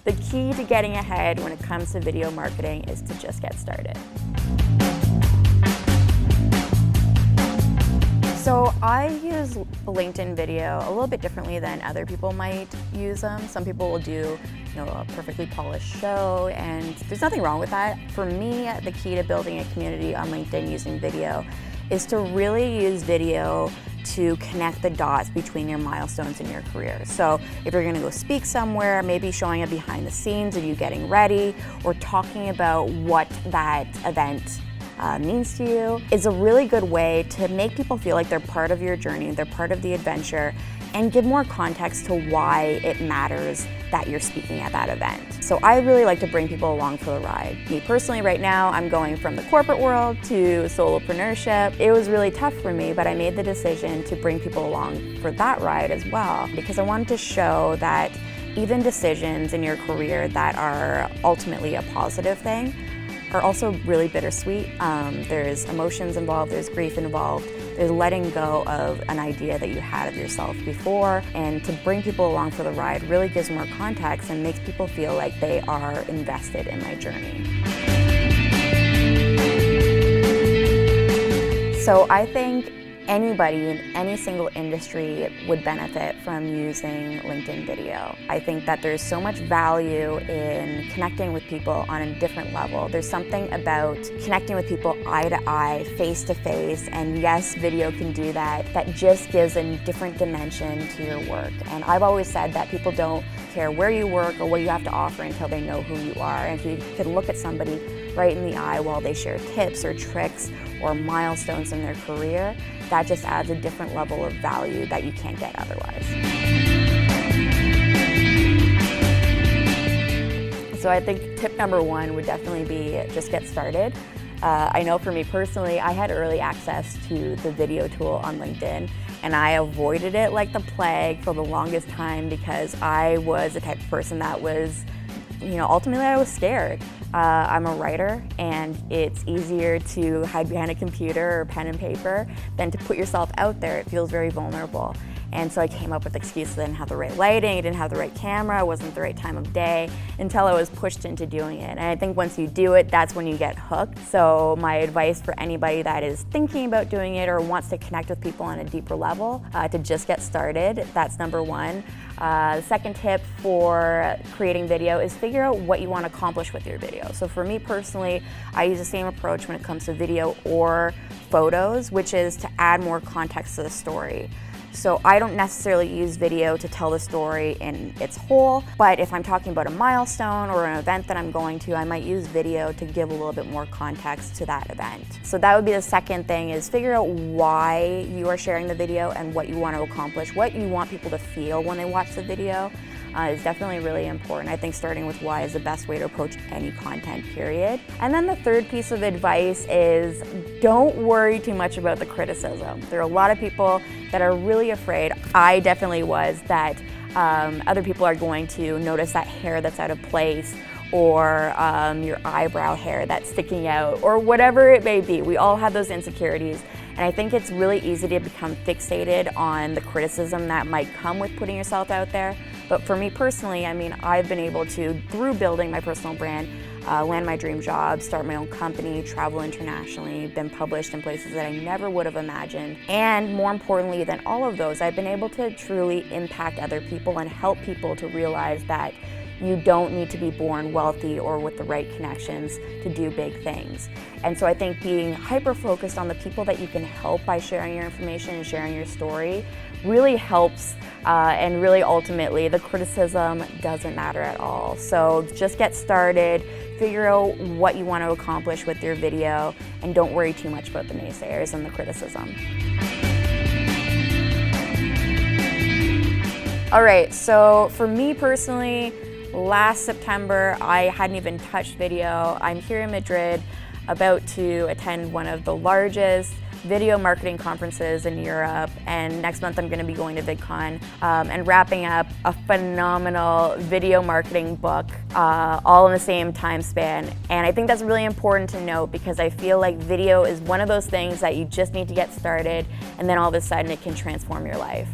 The key to getting ahead when it comes to video marketing is to just get started. So I use LinkedIn video a little bit differently than other people might use them. Some people will do, a perfectly polished show, and there's nothing wrong with that. For me, the key to building a community on LinkedIn using video is to really use video to connect the dots between your milestones in your career. So if you're gonna go speak somewhere, maybe showing a behind the scenes of you getting ready or talking about what that event means to you is a really good way to make people feel like they're part of your journey, they're part of the adventure, and give more context to why it matters that you're speaking at that event. So I really like to bring people along for the ride. Me personally, right now, I'm going from the corporate world to solopreneurship. It was really tough for me, but I made the decision to bring people along for that ride as well, because I wanted to show that even decisions in your career that are ultimately a positive thing are also really bittersweet. There's emotions involved, there's grief involved, there's letting go of an idea that you had of yourself before, and to bring people along for the ride really gives more context and makes people feel like they are invested in my journey. So I think anybody in any single industry would benefit from using LinkedIn video. I think that there's so much value in connecting with people on a different level. There's something about connecting with people eye to eye, face to face, and yes, video can do that, that just gives a different dimension to your work. And I've always said that people don't care where you work or what you have to offer until they know who you are. And if you can look at somebody right in the eye while they share tips or tricks or milestones in their career, that just adds a different level of value that you can't get otherwise. So I think tip number one would definitely be just get started. I know for me personally, I had early access to the video tool on LinkedIn, and I avoided it like the plague for the longest time because I was the type of person that was, ultimately I was scared. I'm a writer, and it's easier to hide behind a computer or pen and paper than to put yourself out there. It feels very vulnerable. And so I came up with excuses. I didn't have the right lighting, I didn't have the right camera, it wasn't the right time of day, until I was pushed into doing it. And I think once you do it, that's when you get hooked. So my advice for anybody that is thinking about doing it or wants to connect with people on a deeper level, to just get started. That's number one. The second tip for creating video is figure out what you want to accomplish with your video. So for me personally, I use the same approach when it comes to video or photos, which is to add more context to the story. So I don't necessarily use video to tell the story in its whole, but if I'm talking about a milestone or an event that I'm going to, I might use video to give a little bit more context to that event. So that would be the second thing, is figure out why you are sharing the video and what you want to accomplish, what you want people to feel when they watch the video. Is definitely really important. I think starting with why is the best way to approach any content, period. And then the third piece of advice is don't worry too much about the criticism. There are a lot of people that are really afraid, I definitely was, that other people are going to notice that hair that's out of place, or your eyebrow hair that's sticking out, or whatever it may be. We all have those insecurities. And I think it's really easy to become fixated on the criticism that might come with putting yourself out there. But for me personally, I've been able to, through building my personal brand, land my dream job, start my own company, travel internationally, been published in places that I never would have imagined. And more importantly than all of those, I've been able to truly impact other people and help people to realize that you don't need to be born wealthy or with the right connections to do big things. And so I think being hyper-focused on the people that you can help by sharing your information and sharing your story really helps, and really ultimately the criticism doesn't matter at all. So just get started, figure out what you want to accomplish with your video, and don't worry too much about the naysayers and the criticism. All right, so for me personally, last September, I hadn't even touched video. I'm here in Madrid, about to attend one of the largest video marketing conferences in Europe, and next month I'm going to be going to VidCon and wrapping up a phenomenal video marketing book all in the same time span. And I think that's really important to note, because I feel like video is one of those things that you just need to get started, and then all of a sudden it can transform your life.